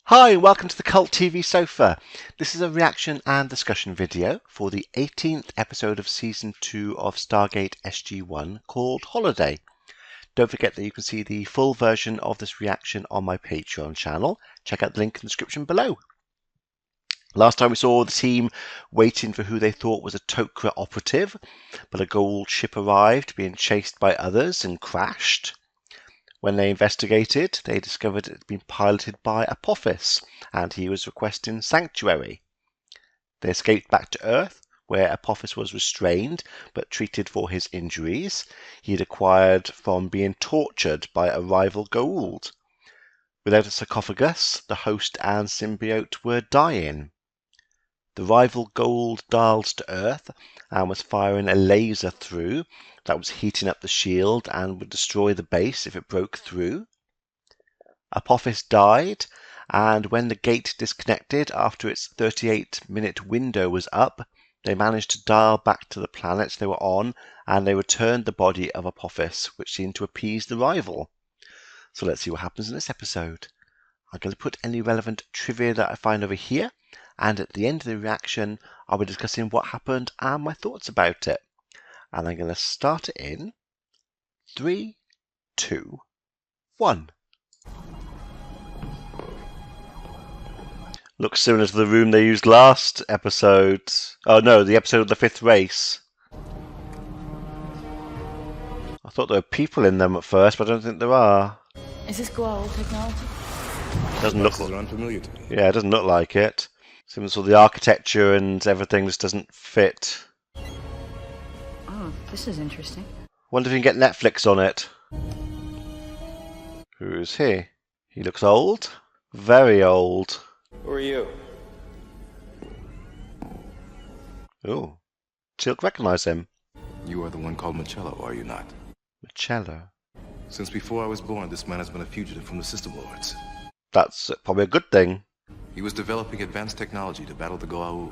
Hi and welcome to the Cult TV Sofa. This is a reaction and discussion video for the 18th episode of Season 2 of Stargate SG1 called Holiday. Don't forget that you can see the full version of this reaction on my Patreon channel. Check out the link in the description below. Last time we saw the team waiting for who they thought was a Tok'ra operative, but a gold ship arrived being chased by others and crashed. When they investigated, they discovered it had been piloted by Apophis, and he was requesting sanctuary. They escaped back to Earth, where Apophis was restrained, but treated for his injuries he had acquired from being tortured by a rival Goa'uld. Without a sarcophagus, the host and symbiote were dying. The rival Goa'uld dialed to Earth and was firing a laser through that was heating up the shield and would destroy the base if it broke through. Apophis died, and when the gate disconnected after its 38-minute window was up, they managed to dial back to the planet they were on, and they returned the body of Apophis, which seemed to appease the rival. So let's see what happens in this episode. I'm going to put any relevant trivia that I find over here, and at the end of the reaction, I'll be discussing what happened and my thoughts about it. And I'm going to start it in 3, 2, 1. Looks similar to the room they used last episode. Oh no, the episode of the 5th race. I thought there were people in them at first, but I don't think there are. Is this Goa'uld technology? Doesn't look. Are unfamiliar to me. Yeah, it doesn't look like it. Seems all the architecture and everything just doesn't fit. Oh, this is interesting. Wonder if you can get Netflix on it. Who's he? He looks old. Very old. Who are you? Oh, Teal'c recognise him. You are the one called Machello, are you not? Machello. Since before I was born, this man has been a fugitive from the System Lords. That's probably a good thing. He was developing advanced technology to battle the Goa'uld.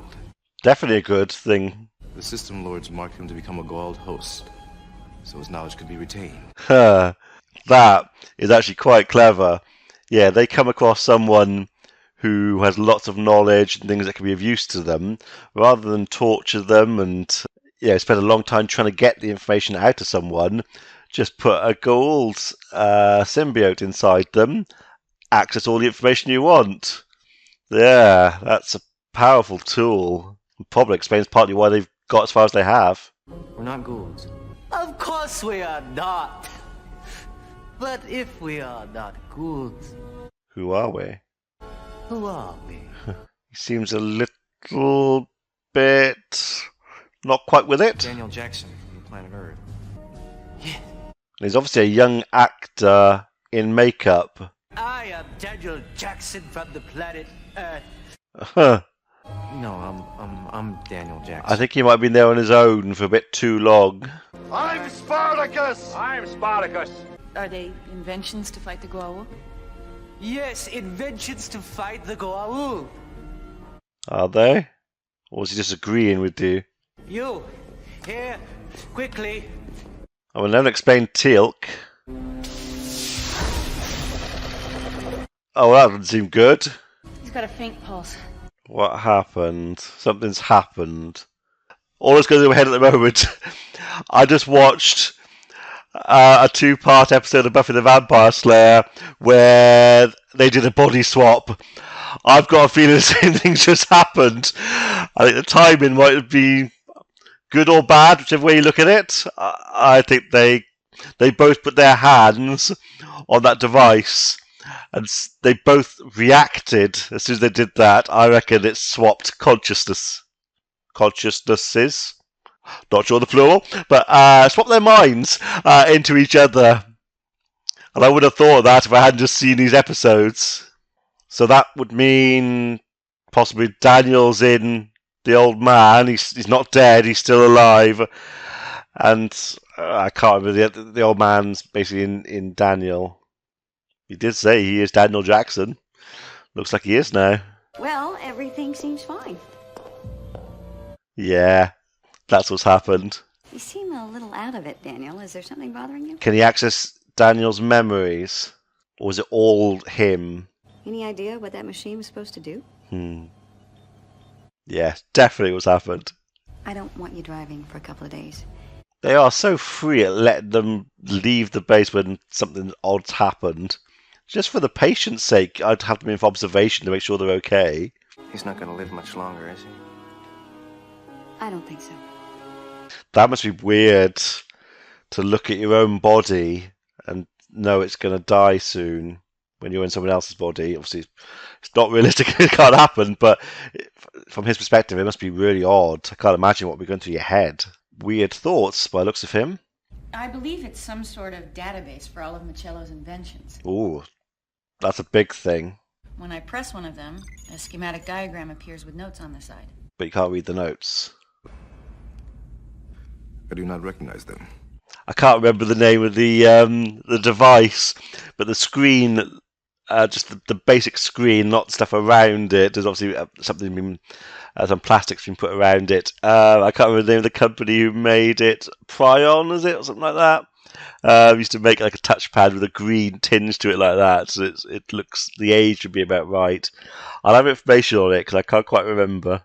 Definitely a good thing. The System Lords marked him to become a Goa'uld host, so his knowledge could be retained. That is actually quite clever. Yeah, they come across someone who has lots of knowledge and things that can be of use to them, rather than torture them and spend a long time trying to get the information out of someone. Just put a Goa'uld symbiote inside them, access all the information you want. Yeah, that's a powerful tool. Probably explains partly why they've got as far as they have. We're not Goa'ulds. Of course we are not. But if we are not Goa'ulds, Who are we? who are we? He seems a little bit not quite with it. Daniel Jackson from the planet Earth. He's obviously a young actor in makeup. I am Daniel Jackson from the planet Earth. No, I'm Daniel Jackson. I think he might have been there on his own for a bit too long. I'm Spartacus! I'm Spartacus! Are they inventions to fight the Goa'uld? Yes, inventions to fight the Goa'uld. Are they? Or was he just agreeing with you? You, here, quickly. I will never explain Teal'c. Oh, that doesn't seem good. He's got a faint pulse. What happened? Something's happened. All that's going through my head at the moment, I just watched a 2-part episode of Buffy the Vampire Slayer where they did a body swap. I've got a feeling the same thing just happened. I think the timing might be good or bad, whichever way you look at it. I think they both put their hands on that device and they both reacted as soon as they did that. I reckon it swapped consciousnesses. Not sure the plural, but swap their minds into each other. And I would have thought of that if I hadn't just seen these episodes. So that would mean possibly Daniel's in the old man. He's not dead, he's still alive. And I can't remember, the old man's basically in Daniel. He did say he is Daniel Jackson. Looks like he is now. Well, everything seems fine. Yeah, that's what's happened. You seem a little out of it, Daniel. Is there something bothering you? Can he access Daniel's memories? Or is it all him? Any idea what that machine was supposed to do? Yeah, definitely what's happened. I don't want you driving for a couple of days. They are so free at letting them leave the base when something odd's happened. Just for the patient's sake, I'd have them in for observation to make sure they're okay. He's not gonna live much longer, is he? I don't think so. That must be weird to look at your own body and know it's going to die soon when you're in someone else's body. Obviously, it's not realistic, it can't happen, but from his perspective, it must be really odd. I can't imagine what would be going through your head. Weird thoughts by the looks of him. I believe it's some sort of database for all of Michello's inventions. Ooh, that's a big thing. When I press one of them, a schematic diagram appears with notes on the side. But you can't read the notes. I do not recognize them. I can't remember the name of the device, but the screen, just the basic screen, not stuff around it. There's obviously something been, some plastic's been put around it. I can't remember the name of the company who made it. Prion, is it, or something like that? Used to make like a touchpad with a green tinge to it like that, so it looks, the age would be about right. I'll have information on it because I can't quite remember.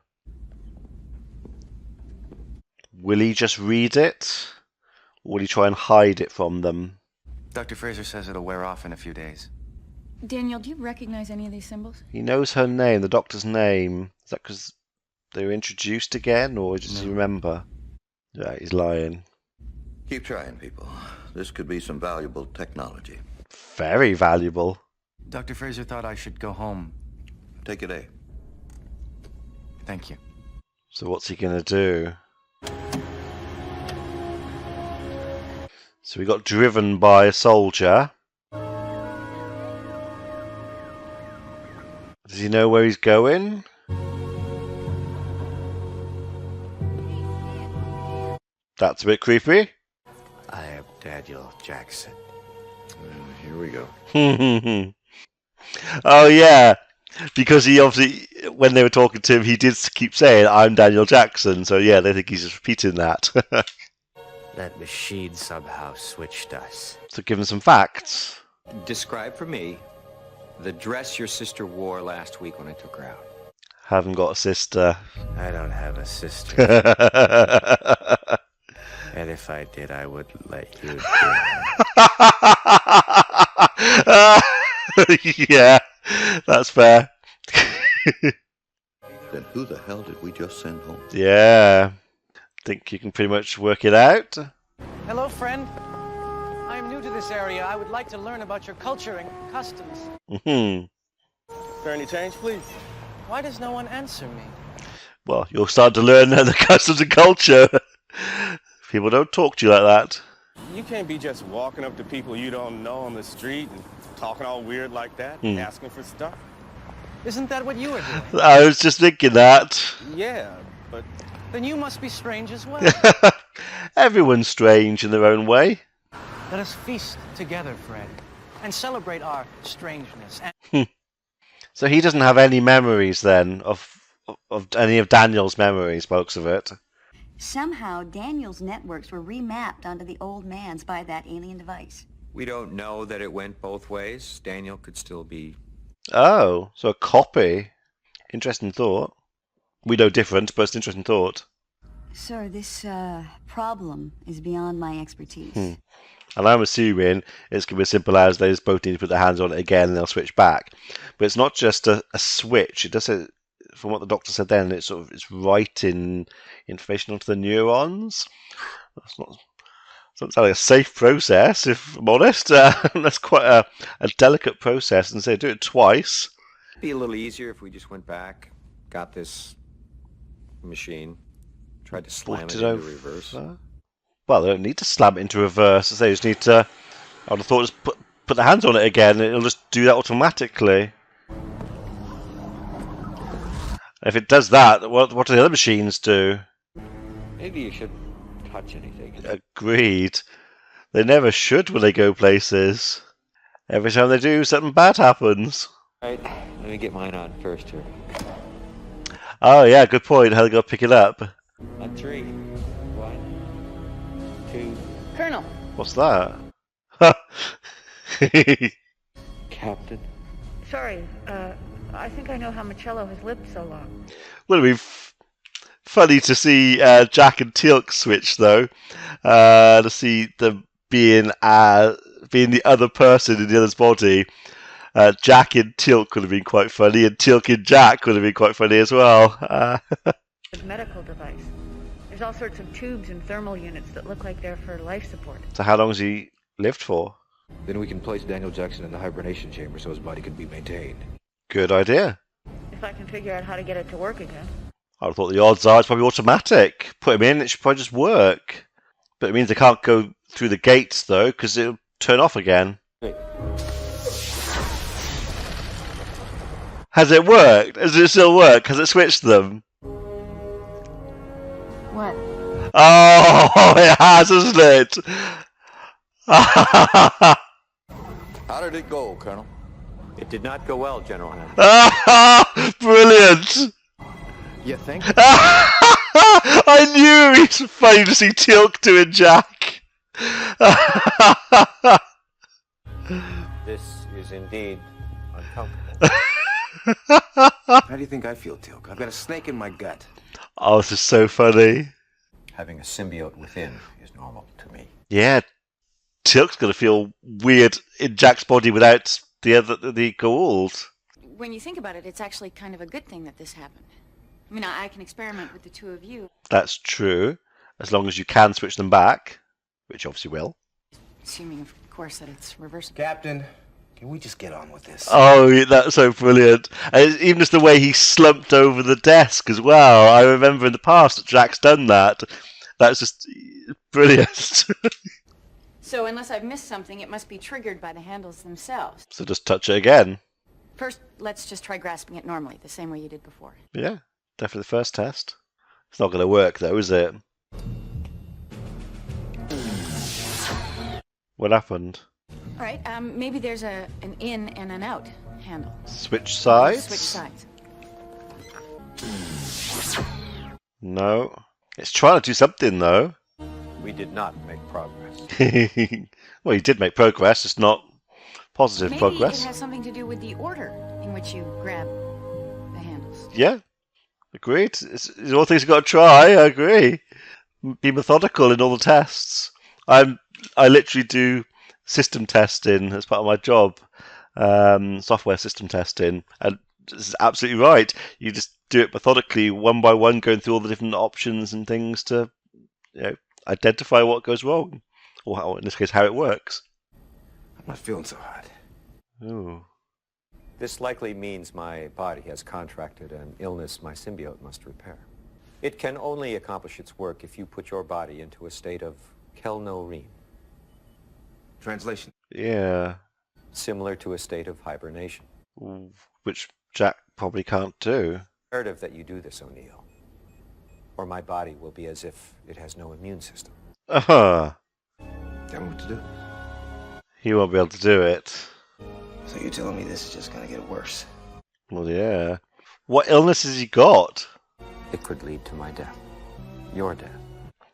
Will he just read it? Or will he try and hide it from them? Dr. Fraser says it'll wear off in a few days. Daniel, do you recognize any of these symbols? He knows her name, the doctor's name. Is that because they were introduced again, or does he remember? Yeah, he's lying. Keep trying, people. This could be some valuable technology. Very valuable. Dr. Fraser thought I should go home. Take a day. Thank you. So what's he going to do? So we got driven by a soldier. Does he know where he's going? That's a bit creepy. I am Daniel Jackson. Here we go. Oh yeah, because he obviously, when they were talking to him, he did keep saying, "I'm Daniel Jackson." So yeah, they think he's just repeating that. That machine somehow switched us. So give him some facts. Describe for me the dress your sister wore last week when I took her out. Haven't got a sister. I don't have a sister. And if I did, I would let you do it. Yeah, that's fair. Then who the hell did we just send home? Yeah, think you can pretty much work it out. Hello, friend. I am new to this area. I would like to learn about your culture and customs. For any change, please? Why does no one answer me? Well, you'll start to learn the customs and culture. People don't talk to you like that. You can't be just walking up to people you don't know on the street and talking all weird like that, asking for stuff. Isn't that what you are doing? I was just thinking that. Yeah, but Then you must be strange as well. Everyone's strange in their own way. Let us feast together, Fred, and celebrate our strangeness. So he doesn't have any memories then of any of Daniel's memories, by the looks of it. Somehow, Daniel's networks were remapped onto the old man's by that alien device. We don't know that it went both ways. Daniel could still be... Oh, so a copy. Interesting thought. We know different, but it's an interesting thought. Sir, this problem is beyond my expertise. And I'm assuming it's going to be as simple as they just both need to put their hands on it again and they'll switch back. But it's not just a switch. It does say, from what the doctor said then, it's writing information onto the neurons. That's not... Doesn't sound like a safe process, if I'm honest. That's quite a delicate process, and say do it twice. It'd be a little easier if we just went back, got this machine, tried to slam it into reverse. Well, they don't need to slam it into reverse. They just need to... I would have thought just put the hands on it again, and it'll just do that automatically. If it does that, what do the other machines do? Maybe you should touch anything. Agreed. They never should when they go places. Every time they do, something bad happens. Alright, let me get mine on first here. Oh yeah, good point. How they got to pick it up? On 3. 1, 2. Colonel. What's that? Captain Sorry, I think I know how Michello has lived so long. Would have been funny to see Jack and Teal'c switch, though. To see them being the other person in the other's body. Jack in Teal'c would have been quite funny, and Teal'c in Jack would have been quite funny as well. Medical device. There's all sorts of tubes and thermal units that look like they're for life support. So how long has he lived for? Then we can place Daniel Jackson in the hibernation chamber so his body can be maintained. Good idea. If I can figure out how to get it to work again. I would have thought the odds are it's probably automatic. Put him in, it should probably just work. But it means they can't go through the gates, though, because it'll turn off again. Wait. Has it worked? Does it still work? Has it switched them? What? Oh, it has, hasn't it? How did it go, Colonel? It did not go well, General Hammond. Brilliant! You think? I knew it's funny to see Teal'c doing Jack. This is indeed uncomfortable. How do you think I feel, Teal'c? I've got a snake in my gut. Oh, this is so funny. Having a symbiote within is normal to me. Yeah, Teal'c's gonna feel weird in Jack's body without the Goa'uld. When you think about it, it's actually kind of a good thing that this happened. I mean, I can experiment with the two of you. That's true, as long as you can switch them back, which you obviously will. Assuming, of course, that it's reversible. Captain, can we just get on with this? Oh, that's so brilliant. And even just the way he slumped over the desk as well. I remember in the past that Jack's done that. That's just brilliant. So unless I've missed something, it must be triggered by the handles themselves. So just touch it again. First, let's just try grasping it normally, the same way you did before. Yeah, definitely the first test. It's not going to work though, is it? What happened? All right, maybe there's an in and an out handle. Switch sides? Switch sides. No. It's trying to do something though. We did not make progress. Well, you did make progress, it's not positive Maybe progress. it has something to do with the order in which you grab the handles. Yeah, agreed. It's all things you've got to try, I agree. Be methodical in all the tests. I literally do system testing as part of my job, software system testing, and this is absolutely right. You just do it methodically, one by one, going through all the different options and things to, identify what goes wrong, or how, in this case, how it works. I'm not feeling so hot. Ooh. This likely means my body has contracted an illness my symbiote must repair. It can only accomplish its work if you put your body into a state of kelno-reem. Translation. Yeah. Similar to a state of hibernation. Which Jack probably can't do. Imperative that you do this, O'Neill, or my body will be as if it has no immune system. Uh-huh. Tell me what to do. He won't be able to do it. So you're telling me this is just gonna get worse? Well, yeah. What illness has he got? It could lead to my death. Your death.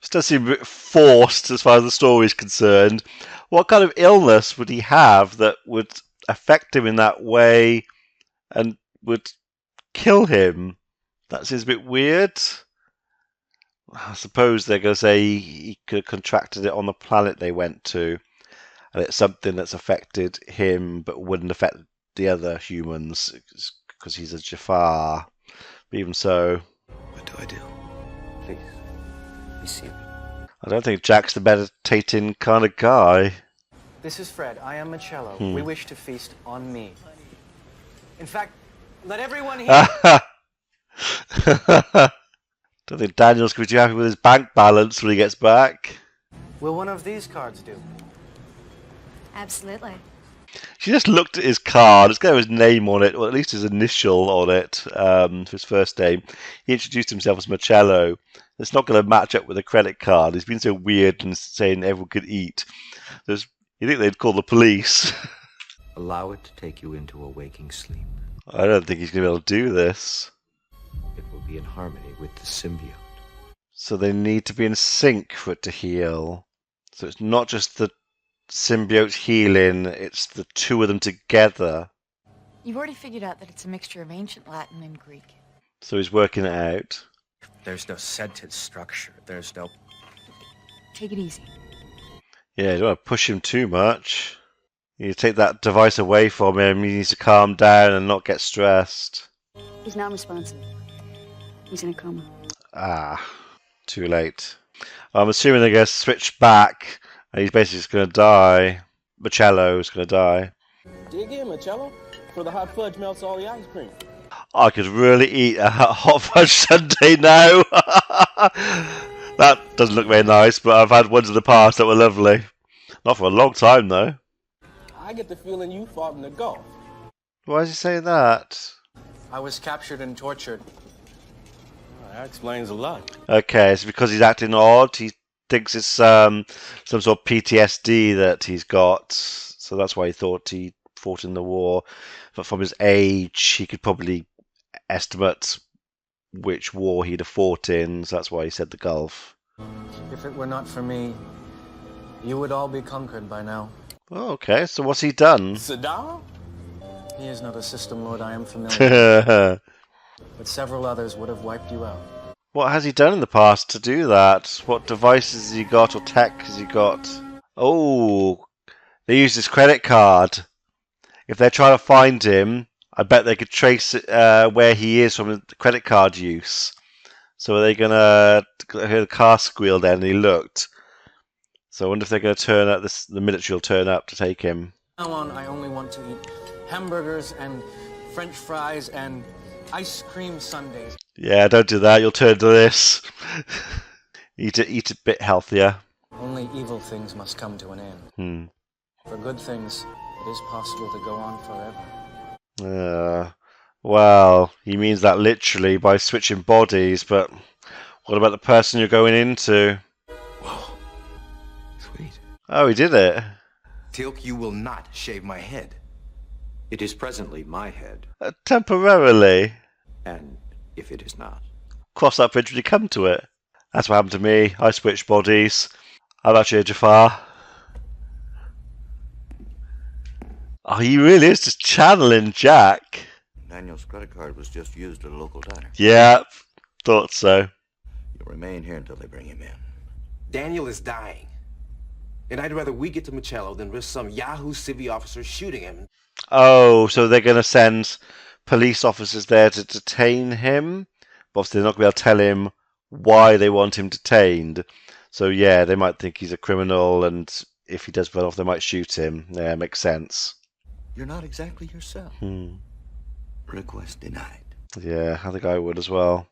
This does seem a bit forced as far as the story is concerned. What kind of illness would he have that would affect him in that way and would kill him? That seems a bit weird. I suppose they're going to say he could have contracted it on the planet they went to, and it's something that's affected him but wouldn't affect the other humans because he's a Jafar. But even so, What do I do? Please, be seated. I don't think Jack's the meditating kind of guy. This is Fred. I am Michello. We wish to feast on me. In fact, let everyone hear. Don't think Daniel's going to be too happy with his bank balance when he gets back. Will one of these cards do? Absolutely. She just looked at his card. It's got his name on it, or at least his initial on it, for his first name. He introduced himself as Michello. It's not going to match up with a credit card. He's been so weird and saying everyone could eat. You think they'd call the police? Allow it to take you into a waking sleep. I don't think he's going to be able to do this. It will be in harmony with the symbiote. So they need to be in sync for it to heal. So it's not just the symbiote healing, it's the two of them together. You've already figured out that it's a mixture of ancient Latin and Greek. So he's working it out. There's no sentence structure. There's no... Take it easy. Yeah, you don't want to push him too much. You take that device away from him, he needs to calm down and not get stressed. He's not responsive. He's in a coma. Ah, too late. I'm assuming they're going to switch back and he's basically just going to die. Michello's going to die. Dig in, Marcello. For the hot fudge melts all the ice cream. I could really eat a hot fudge sundae now. That doesn't look very nice, but I've had ones in the past that were lovely. Not for a long time, though. I get the feeling you fought in the Gulf. Why does he say that? I was captured and tortured. That explains a lot. Okay, it's because he's acting odd. He thinks it's some sort of PTSD that he's got. So that's why he thought he fought in the war. But from his age, he could probably estimate which war he'd have fought in. So that's why he said the Gulf. If it were not for me, you would all be conquered by now. Oh, okay, so what's he done? Saddam? He is not a system lord I am familiar with, What but several others would have wiped you out. has he done in the past to do that? What devices has he got or tech has he got? Oh, they used his credit card. If they're trying to find him, I bet they could trace where he is from the credit card use. So are they going to hear the car squeal then? And he looked. So I wonder if they're going to turn up, the military will turn up to take him. Now on, I only want to eat hamburgers and French fries and ice cream sundaes. Yeah, don't do that. You'll turn to this. Eat a bit healthier. Only evil things must come to an end. For good things, it is possible to go on forever. Well, he means that literally by switching bodies, but what about the person you're going into? Whoa. Sweet. Oh, he did it. Teal'c, you will not shave my head. It is presently my head, Temporarily. and if it is not, Cross that bridge when you come to it. That's what happened to me. I switched bodies. How about you, Jafar? Oh, he really is just channeling Jack. Daniel's credit card was just used at a local diner. Yeah, thought so. You'll remain here until they bring him in. Daniel is dying. And I'd rather we get to Michello than risk some Yahoo civvy officer shooting him. Oh, so they're going to send police officers there to detain him? But obviously they're not going to be able to tell him why they want him detained. So yeah, they might think he's a criminal, and if he does run off, they might shoot him. Yeah, makes sense. You're not exactly yourself. Request denied. Yeah, I think I would as well.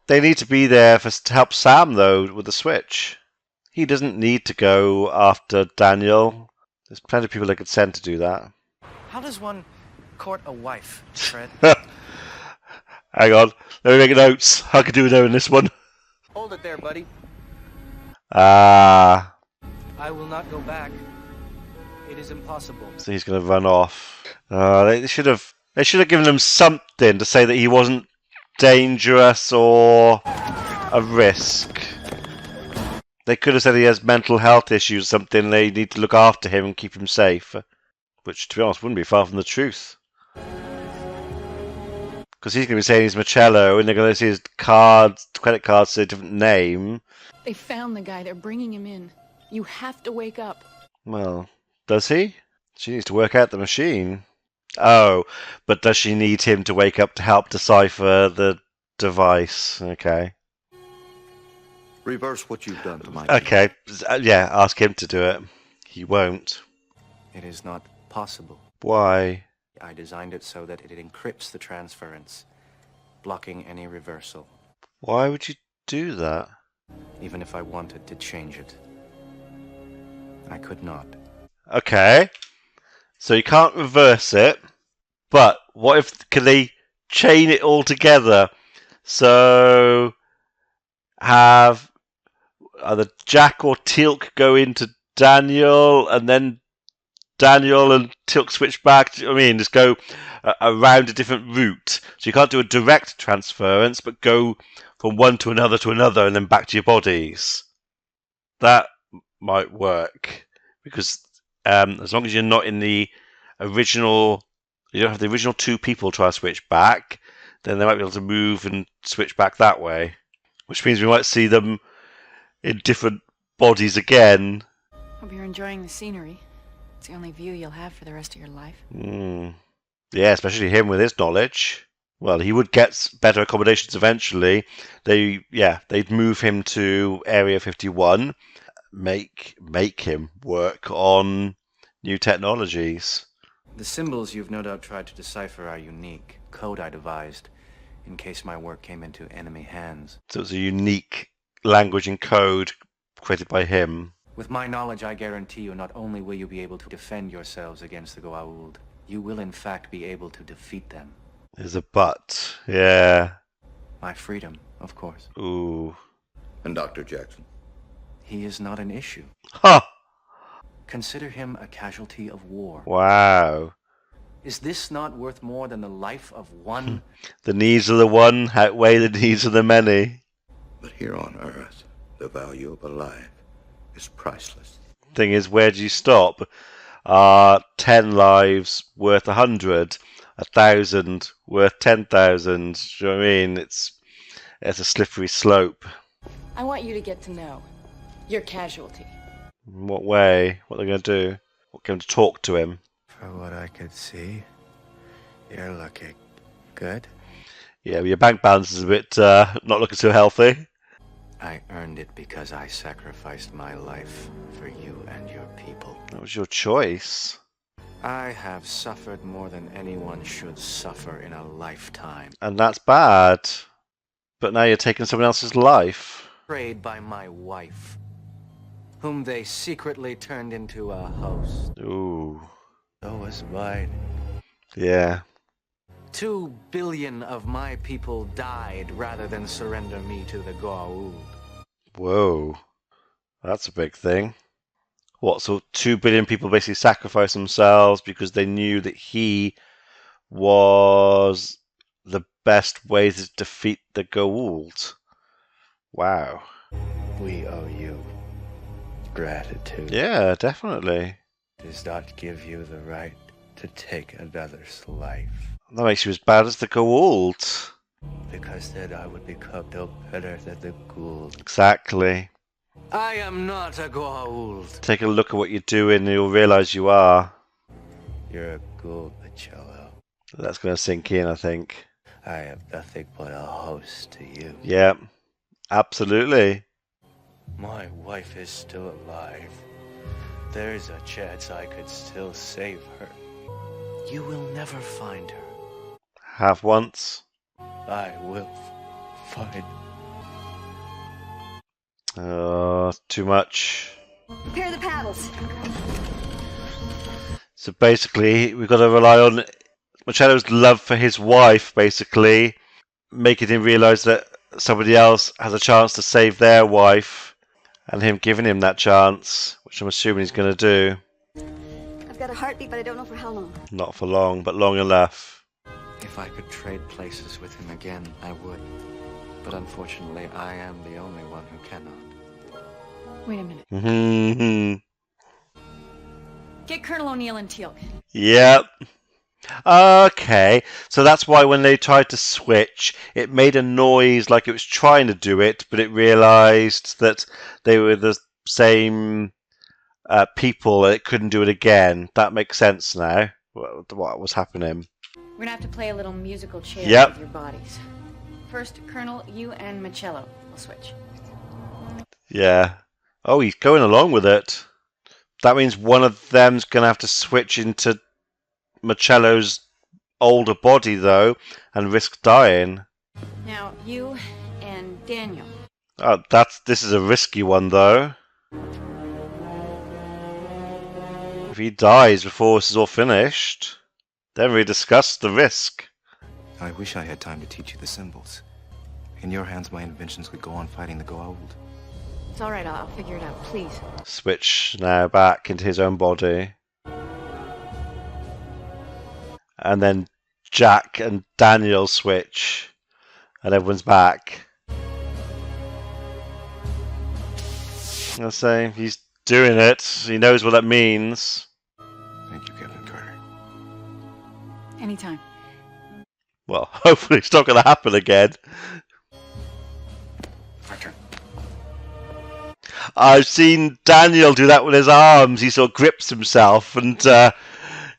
They need to be there to help Sam, though, with the switch. He doesn't need to go after Daniel. There's plenty of people they could send to do that. How does one court a wife, Fred? Hang on, let me make notes. I could do it in this one. Hold it there, buddy. Ah, I will not go back. It is impossible. so he's going to run off. They should have given him something to say that he wasn't dangerous or a risk. They could have said he has mental health issues or something. They need to look after him and keep him safe. Which, to be honest, wouldn't be far from the truth. Because he's going to be saying he's Michello, and they're going to see his credit card say a different name. They found the guy. They're bringing him in. You have to wake up. Well, does he? She needs to work out the machine. Oh, but does she need him to wake up to help decipher the device? Okay. Reverse what you've done to my Okay, yeah, ask him to do it. He won't. It is not possible. Why? I designed it so that it encrypts the transference, blocking any reversal, Why would you do that? even if I wanted to change it. I could not. Okay. So you can't reverse it, but what if, can they chain it all together? So have either Jack or Teal'c go into Daniel, and then Daniel and Teal'c switch back. I mean, just go around a different route. So you can't do a direct transference, but go from one to another, and then back to your bodies. That might work, because as long as you're not in the original You don't have the original two people try to switch back, then they might be able to move and switch back that way. Which means we might see them in different bodies again. Hope you're enjoying the scenery. It's the only view you'll have for the rest of your life. Yeah, especially him with his knowledge. Well, he would get better accommodations eventually. They'd move him to Area 51, make him work on new technologies. The symbols you've no doubt tried to decipher are unique. Code I devised, in case my work came into enemy hands. So it's a unique language and code created by him. With my knowledge, I guarantee you not only will you be able to defend yourselves against the Goa'uld, you will in fact be able to defeat them. There's a but. Yeah. My freedom, of course. Ooh. And Dr. Jackson? He is not an issue. Huh! Consider him a casualty of war. Wow. Is this not worth more than the life of one? The needs of the one outweigh the needs of the many. But here on Earth, the value of a life is priceless. Thing is, where do you stop? 10 lives worth 100, 1,000 worth 10,000. Do you know what I mean? It's a slippery slope. I want you to get to know your casualty. In what way? What are they going to do? What, going to talk to him? For what I could see, you're looking good. Yeah, but your bank balance is a bit not looking too healthy. I earned it because I sacrificed my life for you and your people. That was your choice. I have suffered more than anyone should suffer in a lifetime. And that's bad. But now you're taking someone else's life. Betrayed by my wife, whom they secretly turned into a host. Ooh. So was mine. Yeah. 2 billion of my people died rather than surrender me to the Goa'uld. Whoa. That's a big thing. What, so 2 billion people basically sacrificed themselves because they knew that he was the best way to defeat the Goa'uld? Wow. We owe you gratitude. Yeah, definitely. Does not give you the right to take another's life. That makes you as bad as the Goa'uld. Because then I would become no better than the Goa'uld. Exactly. I am not a Goa'uld. Take a look at what you're doing and you'll realise you are. You're a Goa'uld, Machello. That's going to sink in, I think. I am nothing but a host to you. Yeah, absolutely. My wife is still alive. There is a chance I could still save her. You will never find her. Have once. I will find. Too much. Prepare the paddles. So basically, we've got to rely on Marcello's love for his wife, basically, making him realise that somebody else has a chance to save their wife, and him giving him that chance, which I'm assuming he's going to do. I've got a heartbeat, but I don't know for how long. Not for long, but long enough. If I could trade places with him again, I would. But unfortunately, I am the only one who cannot. Wait a minute. Mm-hmm. Get Colonel O'Neill and Teal'c. Yep. Okay, so that's why when they tried to switch, it made a noise like it was trying to do it, but it realised that they were the same people and it couldn't do it again. That makes sense now, what was happening. We're gonna have to play a little musical chair Yep. with your bodies. First, Colonel, you and Machello will switch. Yeah. Oh, he's going along with it. That means one of them's going to have to switch into Machello's older body, though, and risk dying. Now, you and Daniel. Oh, this is a risky one, though. If he dies before this is all finished, then we discuss the risk. I wish I had time to teach you the symbols. In your hands, my inventions could go on fighting the Goa'uld. It's all right, I'll figure it out, please. Switch now back into his own body. And then Jack and Daniel switch. And everyone's back. I'll say, he's doing it. He knows what that means. Thank you, Captain Carter. Anytime. Well, hopefully it's not going to happen again. I've seen Daniel do that with his arms. He sort of grips himself, and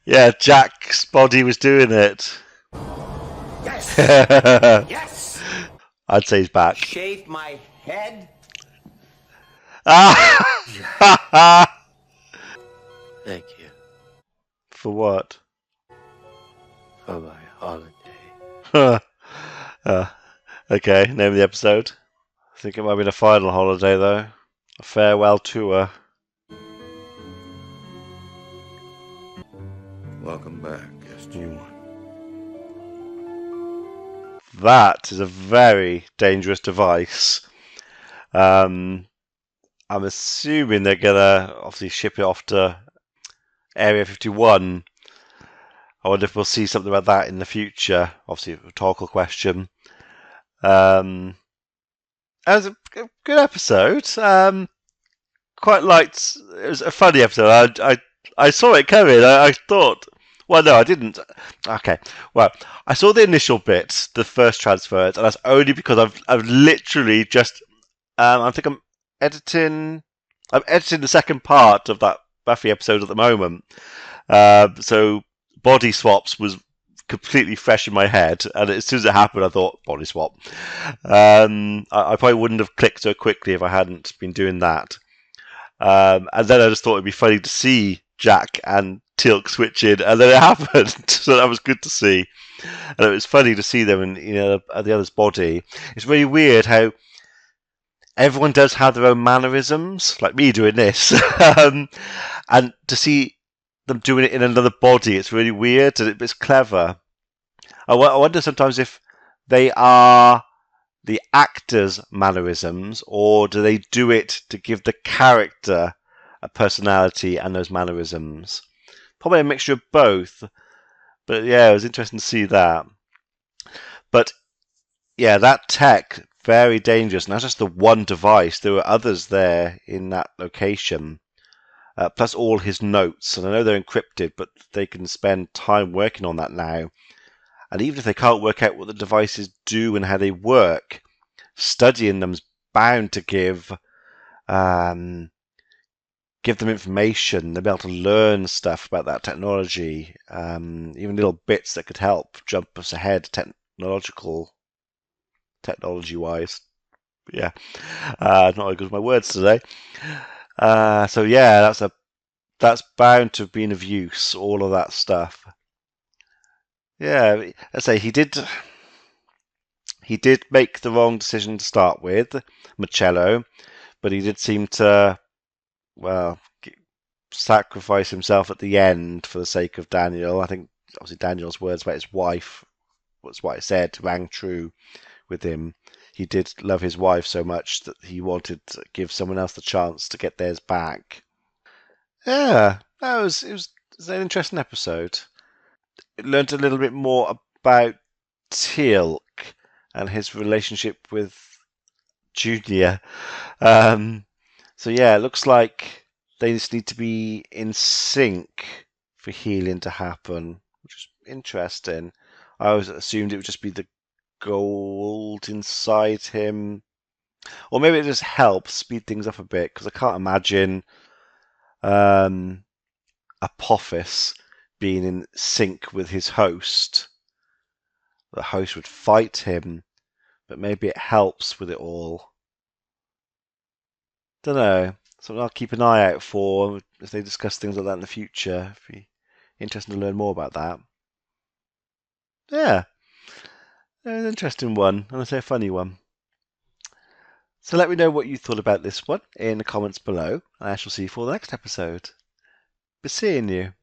yeah, Jack's body was doing it. Yes! Yes! I'd say he's back. Shave my head? Thank you For what? for my holiday. Okay, name of the episode. I think it might be the final holiday, though. A farewell tour. Welcome back, SG1. That is a very dangerous device. I'm assuming they're gonna obviously ship it off to Area 51. I wonder if we'll see something about that in the future. Obviously, a rhetorical question. That was a good episode. Quite liked. It was a funny episode. I saw it coming. I thought. Well, no, I didn't. Okay. Well, I saw the initial bit, the first transfers, and that's only because I've literally just. I think I'm editing the second part of that Buffy episode at the moment. So body swaps was completely fresh in my head, and as soon as it happened, I thought body swap. I probably wouldn't have clicked so quickly if I hadn't been doing that. And then I just thought it'd be funny to see Jack and Teal'c switching, and then it happened. So that was good to see, and it was funny to see them in the other's body. It's really weird how everyone does have their own mannerisms, like me doing this, and to see them doing it in another body, it's really weird and it's clever. I wonder sometimes if they are the actor's mannerisms, or do they do it to give the character a personality and those mannerisms? Probably a mixture of both. But yeah, it was interesting to see that. But yeah, that tech, very dangerous. And that's just the one device. There were others there in that location. Plus all his notes. And I know they're encrypted, but they can spend time working on that now. And even if they can't work out what the devices do and how they work, studying them's bound to give them information. They'll be able to learn stuff about that technology, even little bits that could help jump us ahead technology-wise. Yeah, not as good as my words today. So yeah, that's bound to have been of use. All of that stuff. Yeah, let's say he did make the wrong decision to start with, Marcello, but he did seem to, well, sacrifice himself at the end for the sake of Daniel. I think obviously Daniel's words about his wife, what's what I said, rang true with him. He did love his wife so much that he wanted to give someone else the chance to get theirs back. Yeah, it was an interesting episode. Learned a little bit more about Teal'c and his relationship with Junior. So yeah, it looks like they just need to be in sync for healing to happen, which is interesting. I always assumed it would just be the gold inside him, or maybe it just helps speed things up a bit, because I can't imagine Apophis being in sync with his host. The host would fight him, but maybe it helps with it all. Don't know. Something I'll keep an eye out for if they discuss things like that in the future. It'd be interesting to learn more about that. Yeah, an interesting one, and I say a funny one. So let me know what you thought about this one in the comments below, and I shall see you for the next episode. Be seeing you.